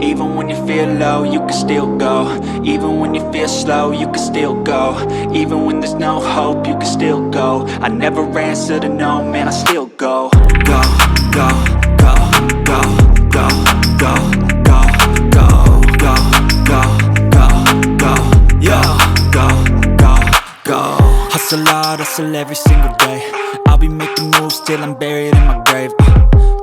Even when you feel low, you can still go. Even when you feel slow, you can still go. Even when there's no hope, you can still go. I never answer to no, man, I still go. Go, go, go, go, go, go, go, go, go, go, go, go, yo, go, go, go. Hustle hard, hustle every single day. I'll be making moves till I'm buried in my grave.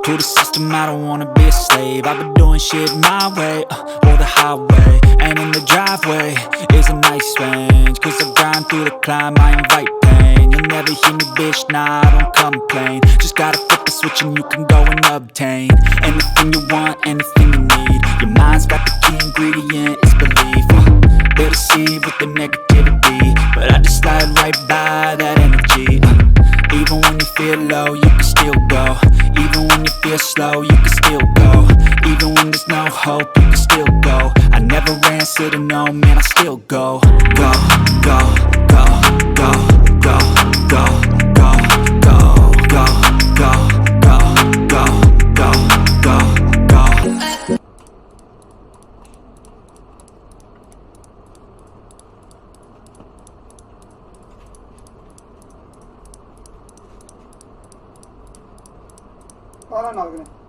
To the system, I don't wanna be a slave. I've been doing shit my way, or the highway. And in the driveway is a nice range, cause I grind through the climb, I invite pain. You'll never hear me, bitch, nah, I don't complain. Just gotta flip the switch and you can go and obtain anything you want, anything you need. Your mind's got the key ingredient, it's belief. They deceive with the negativity, but I just slide right by that energy. Even when you feel low, you can still go. Even when you feel slow, you can still go. Even when there's no hope, you can still go. I never answer to no, man, I still go. Go, go, go, go, go, go, go, go, go, go, go, go, go, go, go. Para, Nalgene.